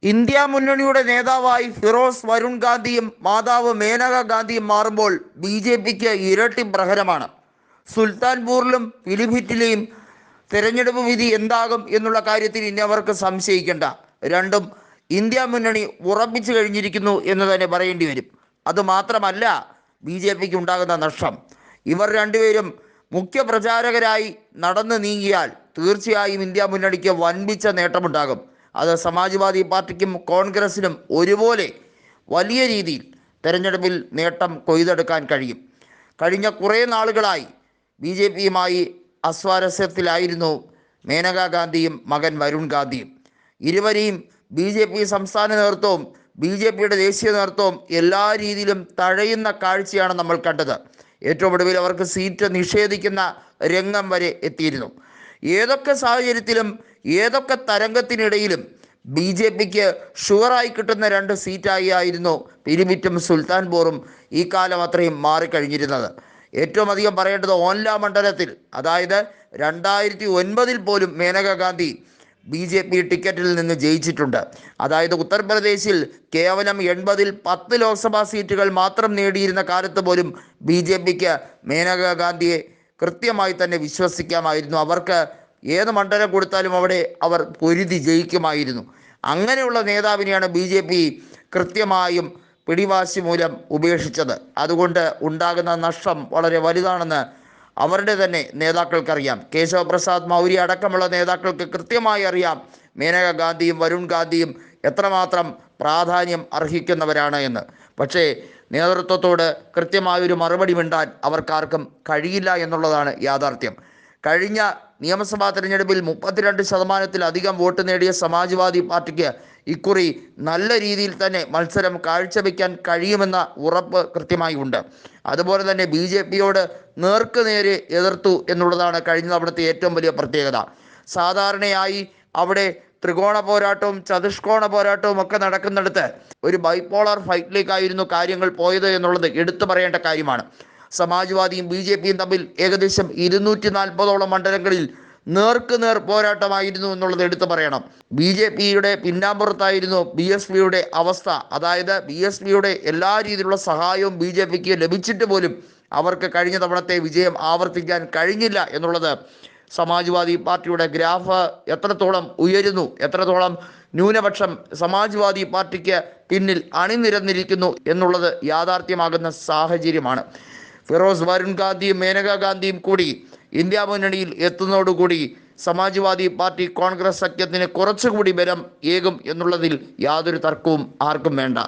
India മുന്നണിയുടെ നേതാവായി ഫിറോസ് വരുൺ ഗാന്ധിയും മാതാവ് മേനക ഗാന്ധിയും മാറുമ്പോൾ ബി ജെ പിക്ക് ഇരട്ടി പ്രഹരമാണ്. സുൽത്താൻപൂരിലും പിലിഭിറ്റിലെയും തെരഞ്ഞെടുപ്പ് വിധി എന്താകും എന്നുള്ള കാര്യത്തിൽ ഇനി അവർക്ക് സംശയിക്കേണ്ട. രണ്ടും ഇന്ത്യ മുന്നണി ഉറപ്പിച്ചു കഴിഞ്ഞിരിക്കുന്നു എന്ന് തന്നെ പറയേണ്ടി വരും. അതുമാത്രമല്ല, ബി ജെ പിക്ക് ഉണ്ടാകുന്ന നഷ്ടം. ഇവർ രണ്ടുപേരും മുഖ്യ പ്രചാരകരായി നടന്നു നീങ്ങിയാൽ തീർച്ചയായും ഇന്ത്യ മുന്നണിക്ക് വൻപിച്ച നേട്ടമുണ്ടാകും. അത് സമാജ്വാദി പാർട്ടിക്കും കോൺഗ്രസിനും ഒരുപോലെ വലിയ രീതിയിൽ തെരഞ്ഞെടുപ്പിൽ നേട്ടം കൊയ്തെടുക്കാൻ കഴിയും. കഴിഞ്ഞ കുറേ നാളുകളായി ബി ജെ പിയുമായി അസ്വാരസ്യത്തിലായിരുന്നു മേനകാ ഗാന്ധിയും മകൻ വരുൺ ഗാന്ധിയും. ഇരുവരെയും ബി ജെ പി സംസ്ഥാന നേതൃത്വവും ബി ജെ പിയുടെ ദേശീയ നേതൃത്വവും എല്ലാ രീതിയിലും തഴയുന്ന കാഴ്ചയാണ് നമ്മൾ കണ്ടത്. ഏറ്റവും ഒടുവിൽ അവർക്ക് സീറ്റ് നിഷേധിക്കുന്ന രംഗം വരെ എത്തിയിരുന്നു. ഏതൊക്കെ സാഹചര്യത്തിലും ഏതൊക്കെ തരംഗത്തിനിടയിലും ബി ജെ പിക്ക് ഷുവറായി കിട്ടുന്ന രണ്ട് സീറ്റായി ആയിരുന്നു പിലിഭിറ്റും സുൽത്താൻപൂറും ഈ കാലം അത്രയും മാറിക്കഴിഞ്ഞിരുന്നത്. ഏറ്റവും അധികം പറയേണ്ടത് ഓൻല മണ്ഡലത്തിൽ, അതായത് 2009 പോലും Maneka Gandhi B J P ടിക്കറ്റിൽ നിന്ന് ജയിച്ചിട്ടുണ്ട്. അതായത് ഉത്തർപ്രദേശിൽ കേവലം 80-ൽ 10 ലോക്സഭാ സീറ്റുകൾ മാത്രം നേടിയിരുന്ന കാലത്ത് പോലും ബി ജെ പിക്ക് മേനകാ ഗാന്ധിയെ കൃത്യമായി തന്നെ വിശ്വസിക്കാമായിരുന്നു. അവർക്ക് ഏത് മണ്ഡലം കൊടുത്താലും അവിടെ അവർ പൊരുതി ജയിക്കുമായിരുന്നു. അങ്ങനെയുള്ള നേതാവിനെയാണ് ബി ജെ പി കൃത്യമായും പിടിവാശി മൂലം ഉപേക്ഷിച്ചത്. അതുകൊണ്ട് ഉണ്ടാകുന്ന നഷ്ടം വളരെ വലുതാണെന്ന് അവരുടെ തന്നെ നേതാക്കൾക്കറിയാം. കേശവ പ്രസാദ് മൗര്യ അടക്കമുള്ള നേതാക്കൾക്ക് കൃത്യമായി അറിയാം മേനകാ ഗാന്ധിയും വരുൺ ഗാന്ധിയും എത്രമാത്രം പ്രാധാന്യം അർഹിക്കുന്നവരാണ് എന്ന്. പക്ഷേ നേതൃത്വത്തോട് കൃത്യമായൊരു മറുപടി മിണ്ടാൻ അവർക്കാർക്കും കഴിയില്ല എന്നുള്ളതാണ് യാഥാർത്ഥ്യം. കഴിഞ്ഞ നിയമസഭാ തെരഞ്ഞെടുപ്പിൽ 32%-ലധികം വോട്ട് നേടിയ സമാജ്വാദി പാർട്ടിക്ക് ഇക്കുറി നല്ല രീതിയിൽ തന്നെ മത്സരം കാഴ്ചവെക്കാൻ കഴിയുമെന്ന ഉറപ്പ് കൃത്യമായി ഉണ്ട്. അതുപോലെ തന്നെ ബി ജെ പിയോട് നേർക്കുനേരെ എതിർത്തു എന്നുള്ളതാണ് കഴിഞ്ഞ തവണത്തെ ഏറ്റവും വലിയ പ്രത്യേകത. സാധാരണയായി അവിടെ ത്രികോണ പോരാട്ടവും ചതുഷ്കോണ പോരാട്ടവും ഒക്കെ നടക്കുന്നിടത്ത് ഒരു ബൈപോളർ ഫൈറ്റിലേക്കായിരുന്നു കാര്യങ്ങൾ പോയത് എന്നുള്ളത് എടുത്തു പറയേണ്ട കാര്യമാണ്. സമാജ്വാദിയും ബി ജെ പിയും തമ്മിൽ ഏകദേശം 240ഓളം മണ്ഡലങ്ങളിൽ നേർക്കുനേർ പോരാട്ടമായിരുന്നു എന്നുള്ളത് എടുത്തു പറയണം. ബി ജെ പിയുടെ പിന്നാമ്പുറത്തായിരുന്നു ബി എസ് പിയുടെ അവസ്ഥ. അതായത് ബി എസ് പിയുടെ എല്ലാ രീതിയിലുള്ള സഹായവും ബി ജെ പിക്ക് ലഭിച്ചിട്ട് പോലും അവർക്ക് കഴിഞ്ഞ തവണത്തെ വിജയം ആവർത്തിക്കാൻ കഴിഞ്ഞില്ല എന്നുള്ളത് സമാജ്വാദി പാർട്ടിയുടെ ഗ്രാഫ് എത്രത്തോളം ഉയരുന്നു, എത്രത്തോളം ന്യൂനപക്ഷം സമാജ്വാദി പാർട്ടിക്ക് പിന്നിൽ അണിനിരന്നിരിക്കുന്നു എന്നുള്ളത് യാഥാർത്ഥ്യമാകുന്ന സാഹചര്യമാണ്. ഫിറോസ് വരുൺ ഗാന്ധിയും മേനകാ ഗാന്ധിയും കൂടി ഇന്ത്യ മുന്നണിയിൽ എത്തുന്നതോടുകൂടി സമാജ്വാദി പാർട്ടി കോൺഗ്രസ് സഖ്യത്തിന് കുറച്ചുകൂടി ബലം ഏകും എന്നുള്ളതിൽ യാതൊരു തർക്കവും ആർക്കും വേണ്ട.